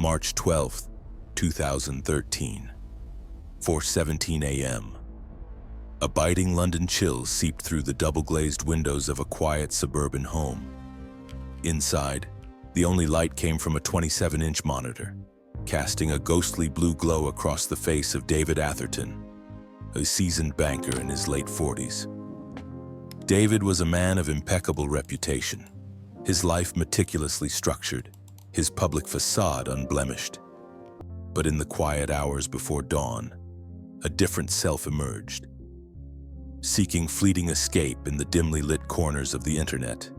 March 12, 2013, 4:17 a.m. A biting London chill seeped through the double-glazed windows of a quiet suburban home. Inside, the only light came from a 27-inch monitor, casting a ghostly blue glow across the face of David Atherton, a seasoned banker in his late 40s. David was a man of impeccable reputation, his life meticulously structured, his public facade unblemished. But in the quiet hours before dawn, a different self emerged, seeking fleeting escape in the dimly lit corners of the internet.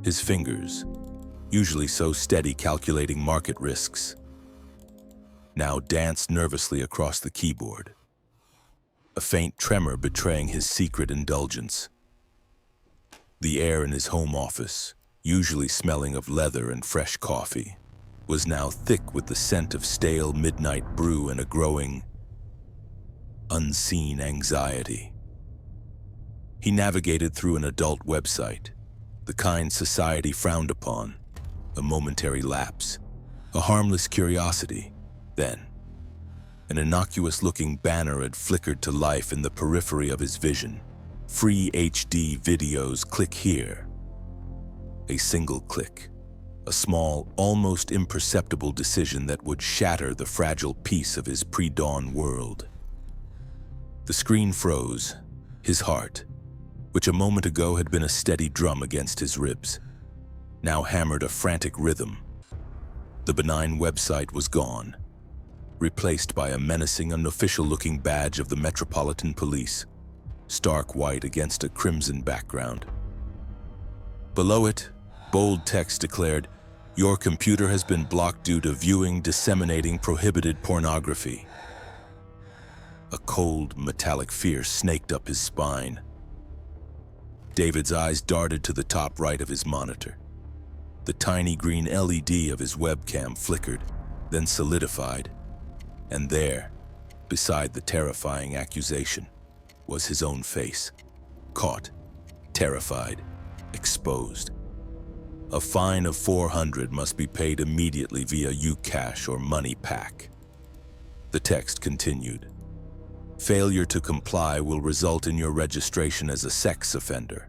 His fingers, usually so steady calculating market risks, now danced nervously across the keyboard, a faint tremor betraying his secret indulgence. The air in his home office, usually smelling of leather and fresh coffee, was now thick with the scent of stale midnight brew and a growing, unseen anxiety. He navigated through an adult website, the kind society frowned upon, a momentary lapse, a harmless curiosity. Then, an innocuous-looking banner had flickered to life in the periphery of his vision. Free HD videos, click here. A single click, a small, almost imperceptible decision that would shatter the fragile peace of his pre-dawn world. The screen froze, his heart, which a moment ago had been a steady drum against his ribs, now hammered a frantic rhythm. The benign website was gone, replaced by a menacing, unofficial-looking badge of the Metropolitan Police, stark white against a crimson background. Below it, bold text declared, "Your computer has been blocked due to viewing, disseminating prohibited pornography." A cold, metallic fear snaked up his spine. David's eyes darted to the top right of his monitor. The tiny green LED of his webcam flickered, then solidified. And there, beside the terrifying accusation, was his own face, caught, terrified, exposed. A fine of $400 must be paid immediately via UCash or MoneyPack. The text continued. Failure to comply will result in your registration as a sex offender,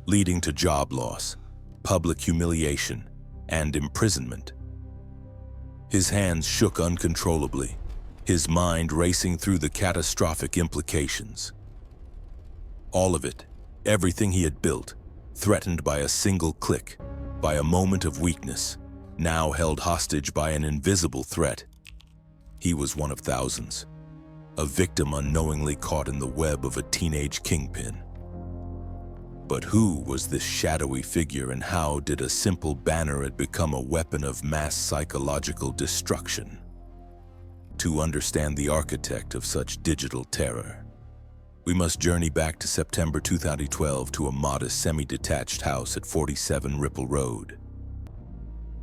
leading to job loss, public humiliation, and imprisonment. His hands shook uncontrollably, his mind racing through the catastrophic implications. All of it, everything he had built, threatened by a single click, by a moment of weakness, now held hostage by an invisible threat. He was one of thousands, a victim unknowingly caught in the web of a teenage kingpin. But who was this shadowy figure, and how did a simple banner had become a weapon of mass psychological destruction? To understand the architect of such digital terror, we must journey back to September 2012 to a modest semi-detached house at 47 Ripple Road,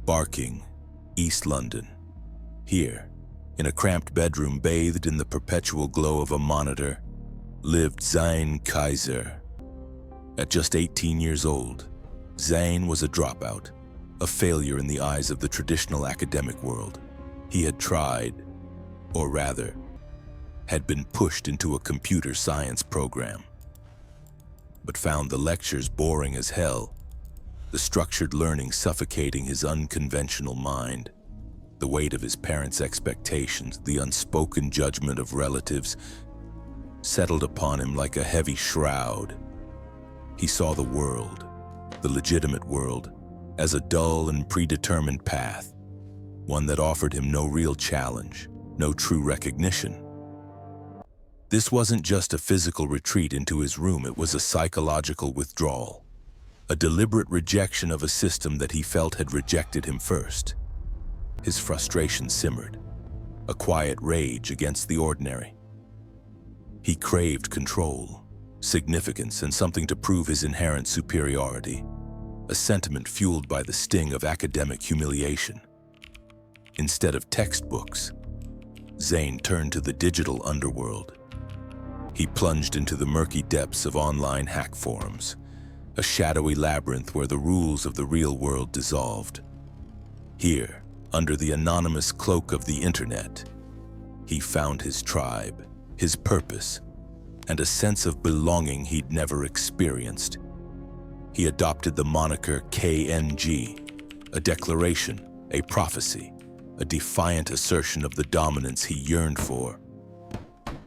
Barking, East London. Here, in a cramped bedroom bathed in the perpetual glow of a monitor, lived Zain Qaiser. At just 18 years old, Zain was a dropout, a failure in the eyes of the traditional academic world. He had tried, or rather, had been pushed into a computer science program, but found the lectures boring as hell, the structured learning suffocating his unconventional mind. The weight of his parents' expectations, the unspoken judgment of relatives, settled upon him like a heavy shroud. He saw the world, the legitimate world, as a dull and predetermined path, one that offered him no real challenge, no true recognition. This wasn't just a physical retreat into his room, it was a psychological withdrawal, a deliberate rejection of a system that he felt had rejected him first. His frustration simmered, a quiet rage against the ordinary. He craved control, significance, and something to prove his inherent superiority, a sentiment fueled by the sting of academic humiliation. Instead of textbooks, Zain turned to the digital underworld. He plunged into the murky depths of online hack forums, a shadowy labyrinth where the rules of the real world dissolved. Here, Under the anonymous cloak of the internet, he found his tribe, his purpose, and a sense of belonging he'd never experienced. He adopted the moniker KNG, a declaration, a prophecy, a defiant assertion of the dominance he yearned for.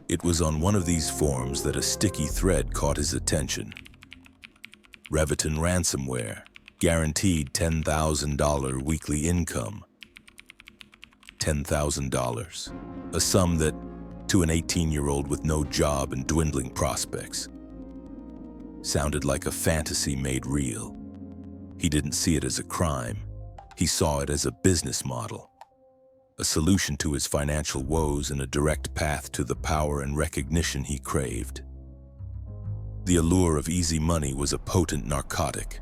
It was on one of these forms that a sticky thread caught his attention. Reviton ransomware, guaranteed $10,000 weekly income. $10,000, a sum that, to an 18-year-old with no job and dwindling prospects, sounded like a fantasy made real. He didn't see it as a crime. He saw it as a business model, a solution to his financial woes and a direct path to the power and recognition he craved. The allure of easy money was a potent narcotic.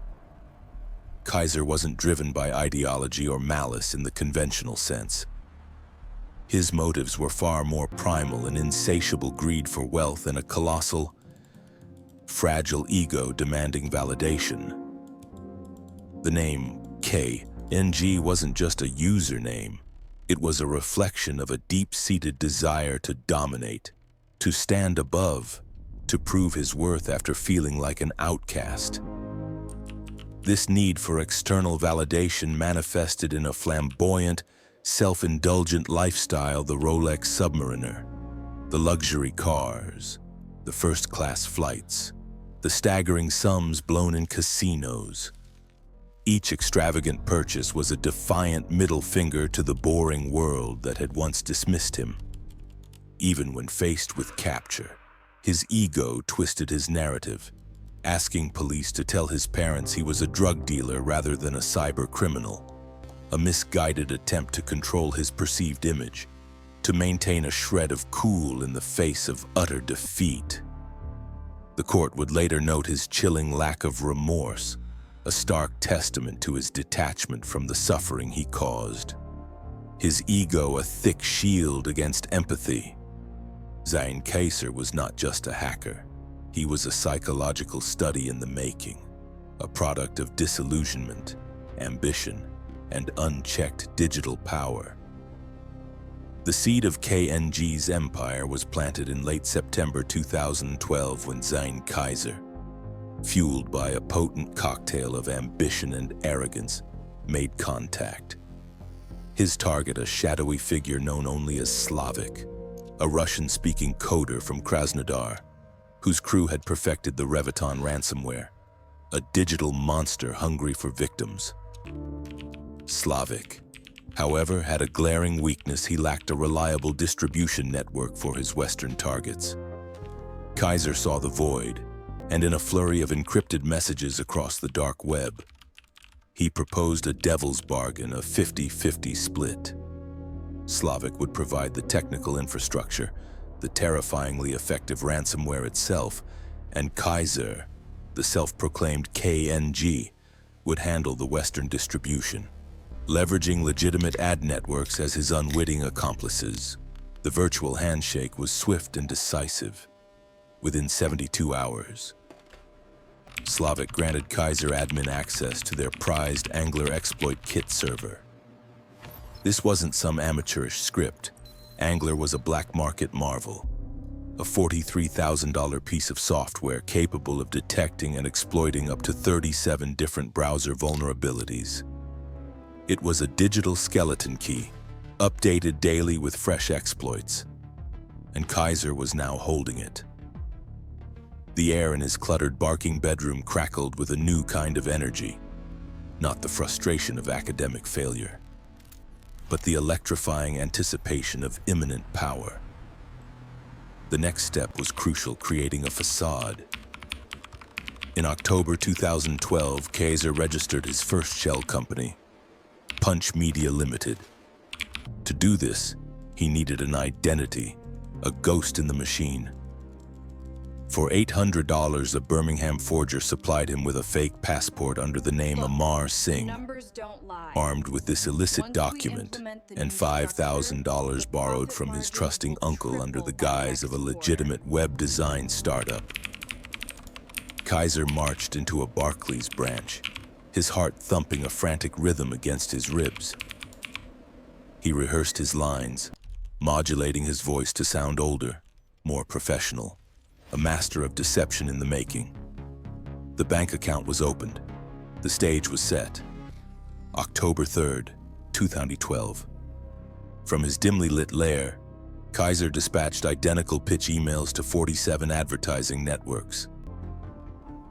Qaiser wasn't driven by ideology or malice in the conventional sense. His motives were far more primal, an insatiable greed for wealth and a colossal, fragile ego demanding validation. The name KNG wasn't just a username. It was a reflection of a deep-seated desire to dominate, to stand above, to prove his worth after feeling like an outcast. This need for external validation manifested in a flamboyant, self-indulgent lifestyle: the Rolex Submariner, the luxury cars, the first-class flights, the staggering sums blown in casinos. Each extravagant purchase was a defiant middle finger to the boring world that had once dismissed him. Even when faced with capture, his ego twisted his narrative, asking police to tell his parents he was a drug dealer rather than a cyber criminal, a misguided attempt to control his perceived image, to maintain a shred of cool in the face of utter defeat. The court would later note his chilling lack of remorse, a stark testament to his detachment from the suffering he caused. His ego a thick shield against empathy. Zain Qaiser was not just a hacker. He was a psychological study in the making, a product of disillusionment, ambition, and unchecked digital power. The seed of KNG's empire was planted in late September 2012 when Zain Qaiser, fueled by a potent cocktail of ambition and arrogance, made contact. His target, a shadowy figure known only as Slavic, a Russian-speaking coder from Krasnodar, whose crew had perfected the Reviton ransomware, a digital monster hungry for victims. Slavic, however, had a glaring weakness: he lacked a reliable distribution network for his Western targets. Qaiser saw the void, and in a flurry of encrypted messages across the dark web, he proposed a devil's bargain, a 50-50 split. Slavic would provide the technical infrastructure, the terrifyingly effective ransomware itself, and Qaiser, the self-proclaimed KNG, would handle the Western distribution. Leveraging legitimate ad networks as his unwitting accomplices, the virtual handshake was swift and decisive. Within 72 hours, Slavic granted Qaiser admin access to their prized Angler exploit kit server. This wasn't some amateurish script. Angler was a black market marvel, a $43,000 piece of software capable of detecting and exploiting up to 37 different browser vulnerabilities. It was a digital skeleton key, updated daily with fresh exploits, and Qaiser was now holding it. The air in his cluttered, barking bedroom crackled with a new kind of energy, not the frustration of academic failure, but the electrifying anticipation of imminent power. The next step was crucial: creating a facade. In October 2012, Qaiser registered his first shell company, Punch Media Limited. To do this, he needed an identity, a ghost in the machine. For $800, a Birmingham forger supplied him with a fake passport under the name Amar Singh. Armed with this illicit document and $5,000 borrowed from his trusting uncle under the guise of a legitimate web design startup, Qaiser marched into a Barclays branch, his heart thumping a frantic rhythm against his ribs. He rehearsed his lines, modulating his voice to sound older, more professional, a master of deception in the making. The bank account was opened. The stage was set. October 3rd, 2012. From his dimly lit lair, Qaiser dispatched identical pitch emails to 47 advertising networks.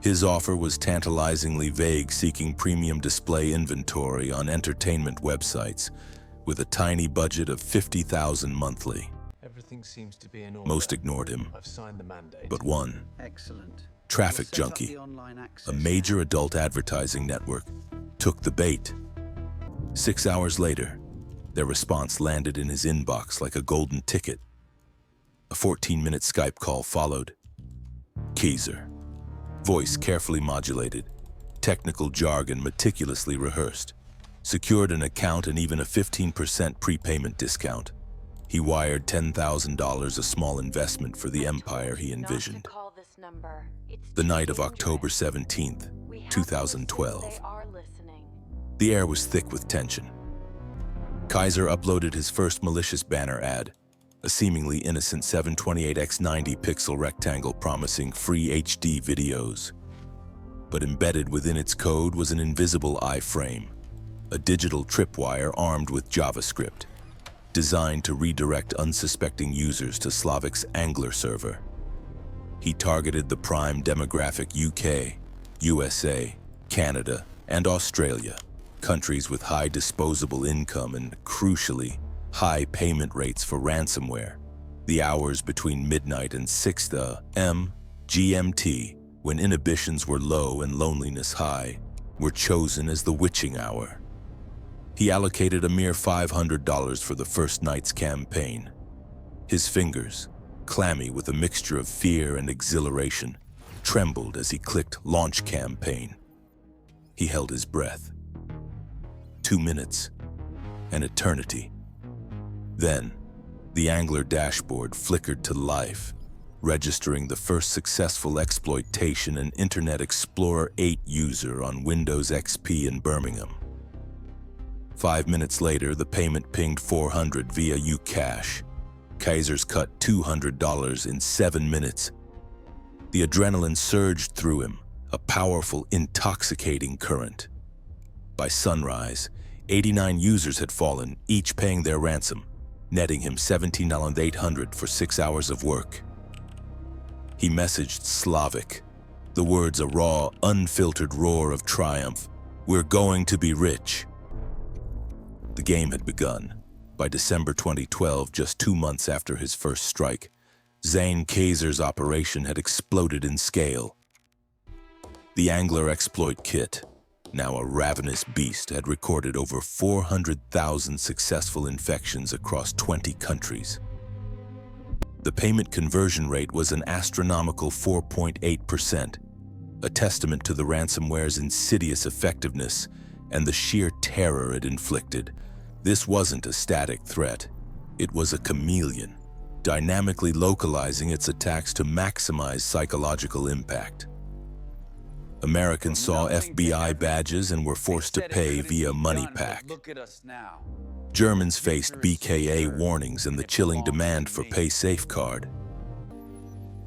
His offer was tantalizingly vague, seeking premium display inventory on entertainment websites with a tiny budget of $50,000 monthly. Everything seems to be in order. Most ignored him, I've signed the mandate. but one. Excellent. Traffic Junkie, a major adult advertising network, took the bait. 6 hours later, their response landed in his inbox like a golden ticket. A 14-minute Skype call followed. Qaiser. Voice carefully modulated, technical jargon meticulously rehearsed, secured an account and even a 15% prepayment discount. He wired $10,000, a small investment for the empire he envisioned. The night of October 17th, 2012. The air was thick with tension. Qaiser uploaded his first malicious banner ad, a seemingly innocent 728x90 pixel rectangle promising free HD videos. But embedded within its code was an invisible iframe, a digital tripwire armed with JavaScript, designed to redirect unsuspecting users to Slavic's Angler server. He targeted the prime demographic UK, USA, Canada, and Australia, countries with high disposable income and, crucially, high payment rates for ransomware. The hours between midnight and 6 a.m. GMT, when inhibitions were low and loneliness high, were chosen as the witching hour. He allocated a mere $500 for the first night's campaign. His fingers, clammy with a mixture of fear and exhilaration, trembled as he clicked Launch Campaign. He held his breath. 2 minutes, an eternity. Then, the Angler dashboard flickered to life, registering the first successful exploitation, an Internet Explorer 8 user on Windows XP in Birmingham. 5 minutes later, the payment pinged $400 via Ucash. Qaiser's cut $200 in 7 minutes. The adrenaline surged through him, a powerful, intoxicating current. By sunrise, 89 users had fallen, each paying their ransom, netting him $17,800 for 6 hours of work. He messaged Slavic, the words a raw, unfiltered roar of triumph. "We're going to be rich." The game had begun. By December 2012, just 2 months after his first strike, Zain Qaiser's operation had exploded in scale. The Angler exploit kit, now a ravenous beast, had recorded over 400,000 successful infections across 20 countries. The payment conversion rate was an astronomical 4.8%, a testament to the ransomware's insidious effectiveness and the sheer terror it inflicted. This wasn't a static threat. It was a chameleon, dynamically localizing its attacks to maximize psychological impact. Americans saw FBI badges and were forced to pay via MoneyPack. Germans faced BKA warnings and the chilling demand for Pay Safe card.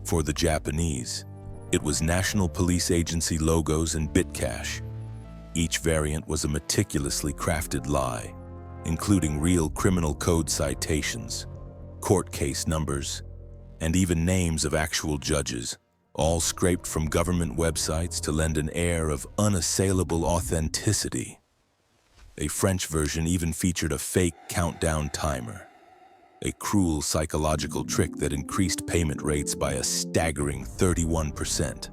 For the Japanese, it was National Police Agency logos and Bitcash. Each variant was a meticulously crafted lie, including real criminal code citations, court case numbers, and even names of actual judges, all scraped from government websites to lend an air of unassailable authenticity. A French version even featured a fake countdown timer, a cruel psychological trick that increased payment rates by a staggering 31%.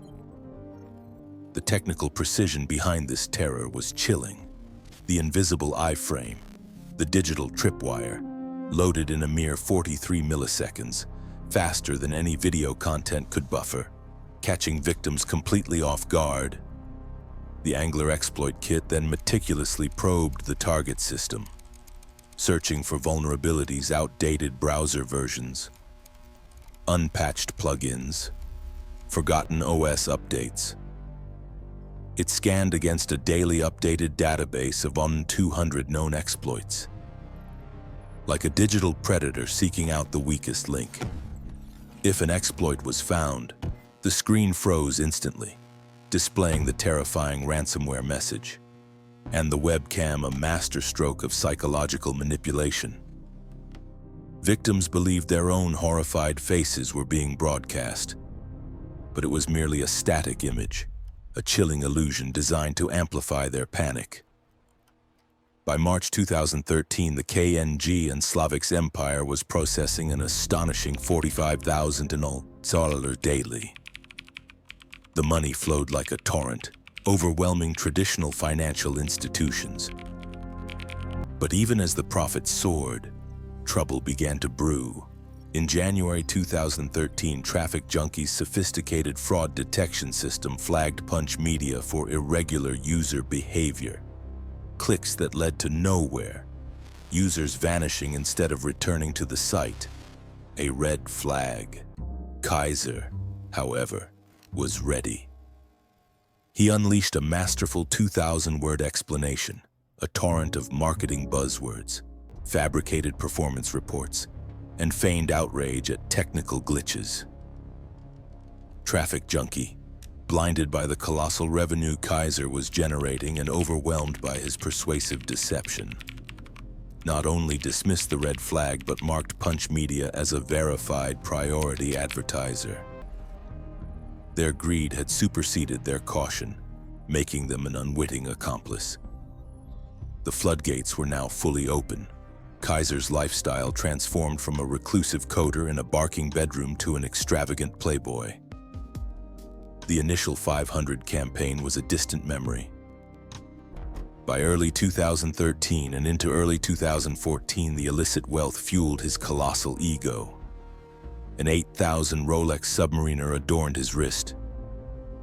The technical precision behind this terror was chilling. The invisible iframe, the digital tripwire, loaded in a mere 43 milliseconds, faster than any video content could buffer, catching victims completely off guard. The Angler exploit kit then meticulously probed the target system, searching for vulnerabilities, outdated browser versions, unpatched plugins, forgotten OS updates. It scanned against a daily updated database of 200 known exploits. like a digital predator seeking out the weakest link. If an exploit was found, the screen froze instantly, displaying the terrifying ransomware message, and the webcam a masterstroke of psychological manipulation. Victims believed their own horrified faces were being broadcast, but it was merely a static image, a chilling illusion designed to amplify their panic. By March 2013, the KNG and Slavic's empire was processing an astonishing $45,000 daily. The money flowed like a torrent, overwhelming traditional financial institutions. But even as the profits soared, trouble began to brew. In January 2013, Traffic Junkie's sophisticated fraud detection system flagged Punch Media for irregular user behavior. Clicks that led to nowhere, users vanishing instead of returning to the site. A red flag. Qaiser, however, was ready. He unleashed a masterful 2,000-word explanation, a torrent of marketing buzzwords, fabricated performance reports, and feigned outrage at technical glitches. Traffic Junkie, blinded by the colossal revenue Qaiser was generating and overwhelmed by his persuasive deception, not only dismissed the red flag but marked Punch Media as a verified priority advertiser. Their greed had superseded their caution, making them an unwitting accomplice. The floodgates were now fully open. Qaiser's lifestyle transformed from a reclusive coder in a barking bedroom to an extravagant playboy. The initial 500 campaign was a distant memory. By early 2013 and into early 2014, the illicit wealth fueled his colossal ego. An 8,000 Rolex Submariner adorned his wrist.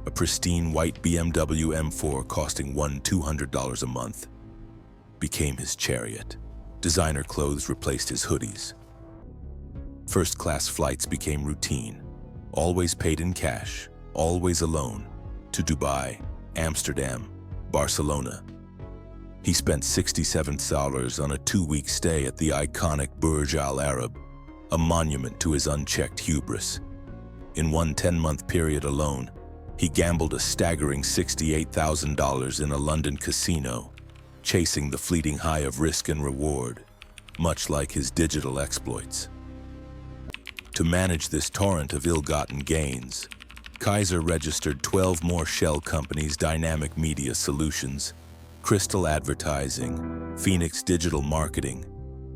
A pristine white BMW M4 costing $200 a month became his chariot. Designer clothes replaced his hoodies. First-class flights became routine, always paid in cash, always alone, to Dubai, Amsterdam, Barcelona. He spent $67 on a 2-week stay at the iconic Burj Al Arab, a monument to his unchecked hubris. In one 10-month period alone, he gambled a staggering $68,000 in a London casino, chasing the fleeting high of risk and reward, much like his digital exploits. To manage this torrent of ill-gotten gains, Qaiser registered 12 more shell companies: Dynamic Media Solutions, Crystal Advertising, Phoenix Digital Marketing,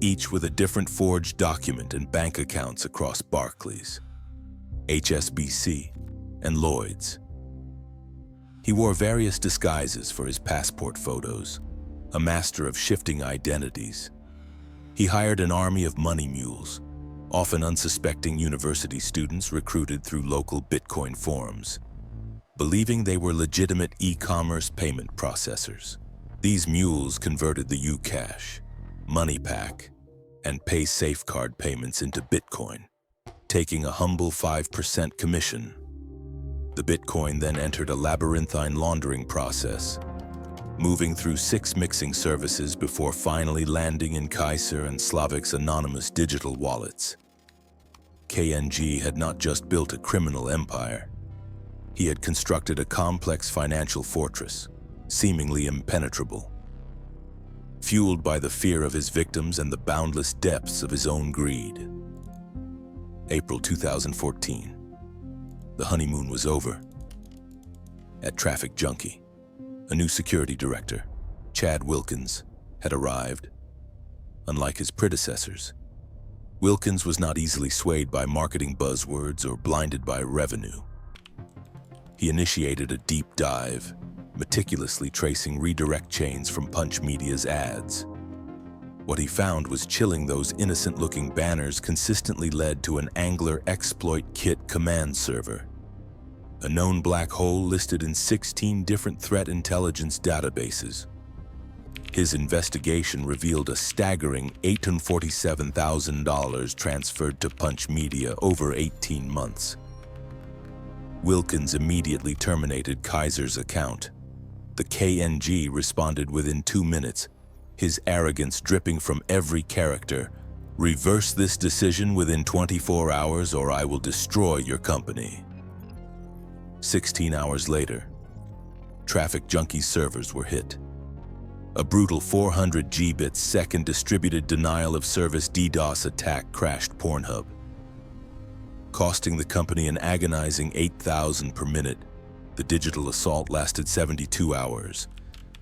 each with a different forged document and bank accounts across Barclays, HSBC, and Lloyd's. He wore various disguises for his passport photos, a master of shifting identities. He hired an army of money mules, often unsuspecting university students recruited through local Bitcoin forums, believing they were legitimate e-commerce payment processors. These mules converted the Ucash, MoneyPack, and Pay Safecard payments into Bitcoin, taking a humble 5% commission. The Bitcoin then entered a labyrinthine laundering process, moving through 6 mixing services before finally landing in Qaiser and Slavic's anonymous digital wallets. KNG had not just built a criminal empire. He had constructed a complex financial fortress, seemingly impenetrable. Fueled by the fear of his victims and the boundless depths of his own greed. April 2014. The honeymoon was over. At Traffic Junkie, a new security director, Chad Wilkins, had arrived. Unlike his predecessors, Wilkins was not easily swayed by marketing buzzwords or blinded by revenue. He initiated a deep dive, meticulously tracing redirect chains from Punch Media's ads. What he found was chilling. Those innocent-looking banners consistently led to an Angler exploit kit command server, a known black hole listed in 16 different threat intelligence databases. His investigation revealed a staggering $847,000 transferred to Punch Media over 18 months. Wilkins immediately terminated Qaiser's account. The KNG responded within 2 minutes, his arrogance dripping from every character, Reverse this decision within 24 hours or I will destroy your company. 16 hours later, Traffic Junkie's servers were hit. A brutal 400 Gbps second distributed denial of service DDoS attack crashed Pornhub, costing the company an agonizing 8,000 per minute. The digital assault lasted 72 hours,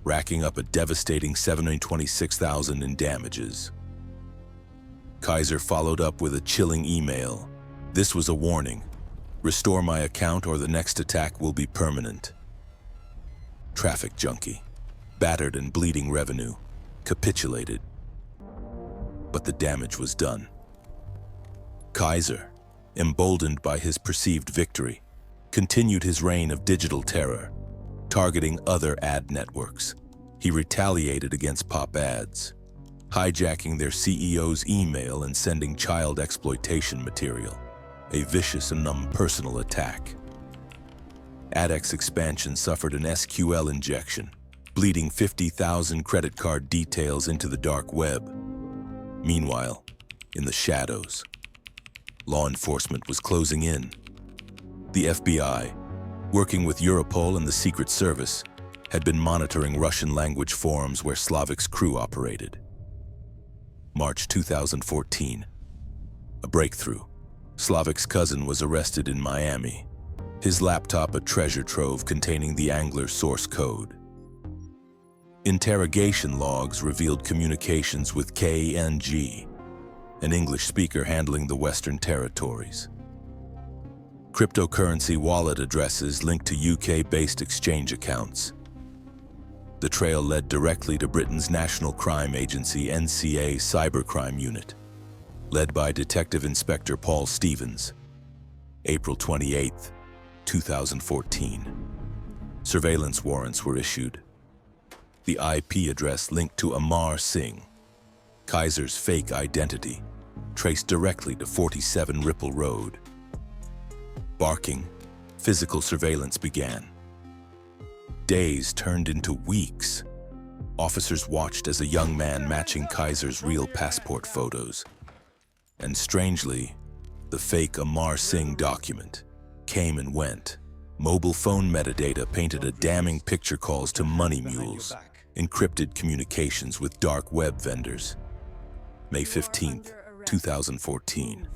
racking up a devastating 726,000 in damages. Qaiser followed up with a chilling email. This was a warning. Restore my account or the next attack will be permanent. Traffic Junkie, battered and bleeding revenue, capitulated. But the damage was done. Qaiser, emboldened by his perceived victory, continued his reign of digital terror, targeting other ad networks. He retaliated against pop ads, hijacking their CEO's email and sending child exploitation material, a vicious and impersonal attack. AdX expansion suffered an SQL injection, bleeding 50,000 credit card details into the dark web. Meanwhile, in the shadows, law enforcement was closing in. The FBI, working with Europol and the Secret Service, had been monitoring Russian-language forums where Slavic's crew operated. March 2014. A breakthrough. Slavic's cousin was arrested in Miami. His laptop a treasure trove containing the Angler source code. Interrogation logs revealed communications with KNG, an English speaker handling the Western Territories. Cryptocurrency wallet addresses linked to UK-based exchange accounts. The trail led directly to Britain's National Crime Agency NCA cybercrime unit, led by Detective Inspector Paul Stevens. April 28, 2014. Surveillance warrants were issued. The IP address linked to Amar Singh, Qaiser's fake identity, traced directly to 47 Ripple Road. Barking, physical surveillance began. Days turned into weeks. Officers watched as a young man matching Qaiser's real passport photos. And strangely, the fake Amar Singh document came and went. Mobile phone metadata painted a damning picture calls to money mules, encrypted communications with dark web vendors. May 15, 2014.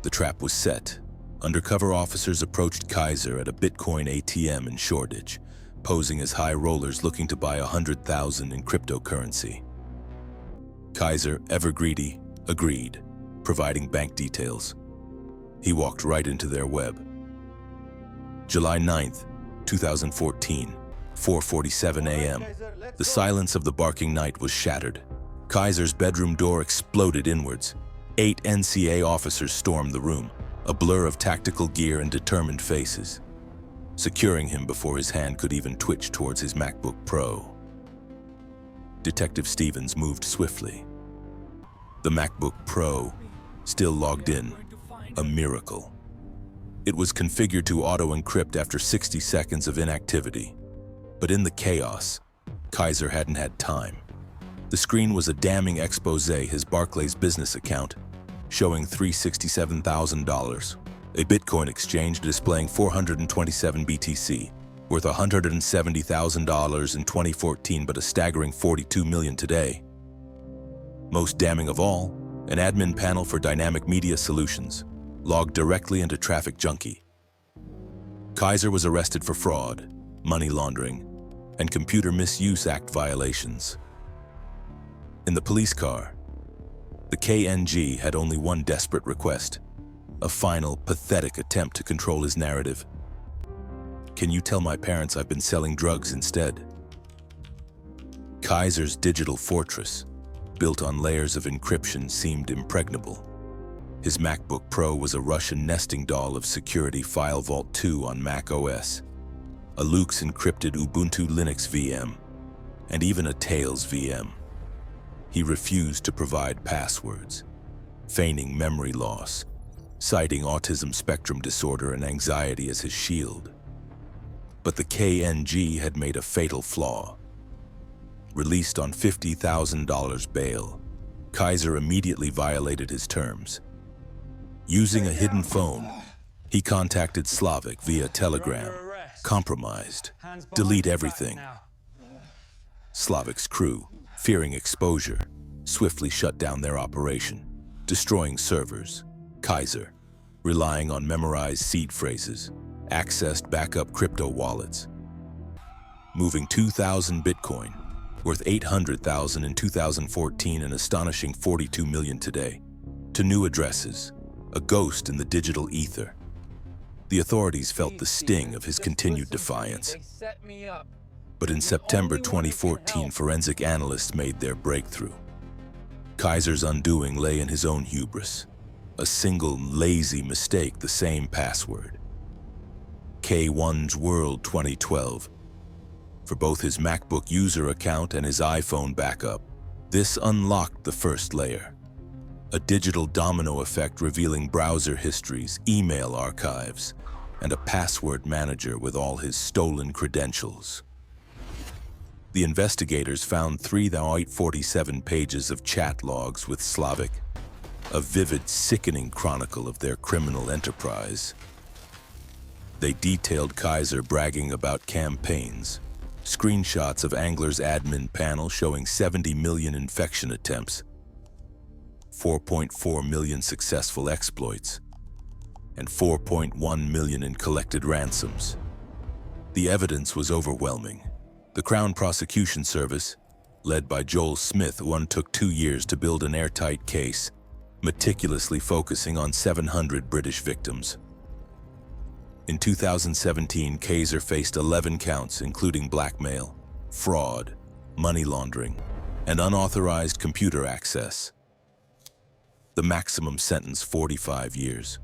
The trap was set. Undercover officers approached Qaiser at a Bitcoin ATM in Shoreditch, posing as high rollers looking to buy 100,000 in cryptocurrency. Qaiser, ever greedy, agreed, providing bank details. He walked right into their web. July 9th, 2014, 4:47 a.m. The silence of the barking night was shattered. Qaiser's bedroom door exploded inwards. 8 NCA officers stormed the room, a blur of tactical gear and determined faces, securing him before his hand could even twitch towards his MacBook Pro. Detective Stevens moved swiftly. The MacBook Pro, still logged in, a miracle. It was configured to auto-encrypt after 60 seconds of inactivity. But in the chaos, Qaiser hadn't had time. The screen was a damning expose, his Barclays business account, showing $367,000. A Bitcoin exchange displaying 427 BTC, worth $170,000 in 2014 but a staggering $42 million today. Most damning of all, an admin panel for Dynamic Media Solutions, logged directly into Traffic Junkie. Qaiser was arrested for fraud, money laundering, and Computer Misuse Act violations. In the police car, the KNG had only one desperate request, a final, pathetic attempt to control his narrative. Can you tell my parents I've been selling drugs instead? Qaiser's digital fortress, built on layers of encryption, seemed impregnable. His MacBook Pro was a Russian nesting doll of security File Vault 2 on Mac OS, a Luke's encrypted Ubuntu Linux VM, and even a Tails VM. He refused to provide passwords, feigning memory loss, citing autism spectrum disorder and anxiety as his shield. But the KNG had made a fatal flaw. Released on $50,000 bail, Qaiser immediately violated his terms. Using a hidden phone, he contacted Slavic via Telegram, compromised, delete everything. Slavic's crew, fearing exposure, swiftly shut down their operation, destroying servers. Qaiser, relying on memorized seed phrases, accessed backup crypto wallets, moving 2,000 Bitcoin, worth 800,000 in 2014 and astonishing 42 million today, to new addresses, a ghost in the digital ether. The authorities felt the sting of his continued defiance. But in September 2014, forensic analysts made their breakthrough. Qaiser's undoing lay in his own hubris. A single lazy mistake, the same password. K1's World 2012. For both his MacBook user account and his iPhone backup, this unlocked the first layer. A digital domino effect revealing browser histories, email archives, and a password manager with all his stolen credentials. The investigators found 3,847 pages of chat logs with Slavic, a vivid, sickening chronicle of their criminal enterprise. They detailed Qaiser bragging about campaigns, screenshots of Angler's admin panel showing 70 million infection attempts, 4.4 million successful exploits, and 4.1 million in collected ransoms. The evidence was overwhelming. The Crown Prosecution Service, led by Joel Smith, took 2 years to build an airtight case, meticulously focusing on 700 British victims. In 2017, Qaiser faced 11 counts, including blackmail, fraud, money laundering, and unauthorized computer access. The maximum sentence, 45 years.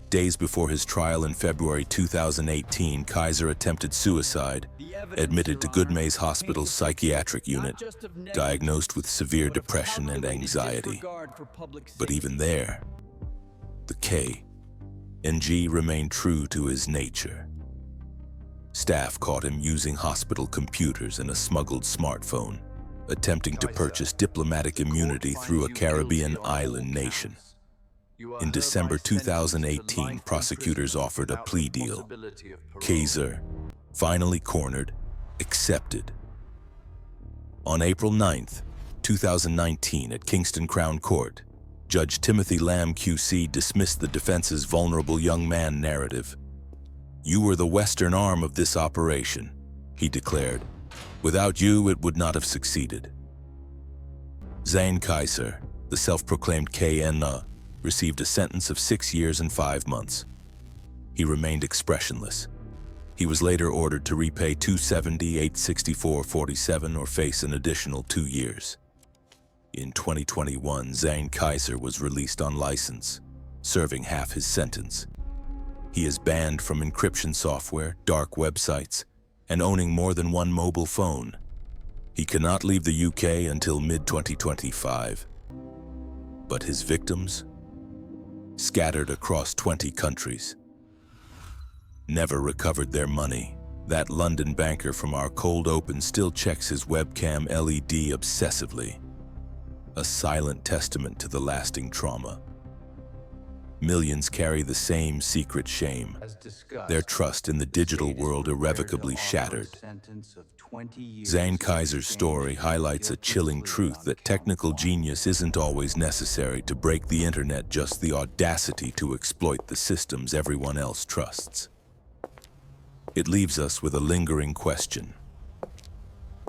Days before his trial in February 2018, Qaiser attempted suicide, admitted to Goodmay's Hospital's psychiatric unit, diagnosed with severe depression and anxiety. But even there, the KNG remained true to his nature. Staff caught him using hospital computers and a smuggled smartphone, attempting to purchase diplomatic immunity through a Caribbean island nation. In December 2018, prosecutors offered a plea deal. Qaiser, finally cornered, accepted. On April 9, 2019, at Kingston Crown Court, Judge Timothy Lamb QC dismissed the defense's vulnerable young man narrative. "You were the western arm of this operation," he declared. "Without you, it would not have succeeded." Zain Qaiser, the self-proclaimed KNA, received a sentence of 6 years and 5 months. He remained expressionless. He was later ordered to repay 270, 864.47 or face an additional 2 years. In 2021, Zain Qaiser was released on license, serving half his sentence. He is banned from encryption software, dark websites, and owning more than one mobile phone. He cannot leave the UK until mid-2025. But his victims, scattered across 20 countries, never recovered their money. That London banker from our cold open still checks his webcam LED obsessively, a silent testament to the lasting trauma. Millions carry the same secret shame, their trust in the digital world irrevocably shattered. Zain Qaiser's story highlights a chilling truth that technical genius isn't always necessary to break the internet, just the audacity to exploit the systems everyone else trusts. It leaves us with a lingering question.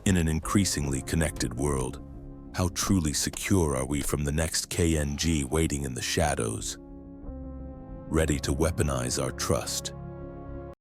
In an increasingly connected world, how truly secure are we from the next KNG waiting in the shadows, ready to weaponize our trust?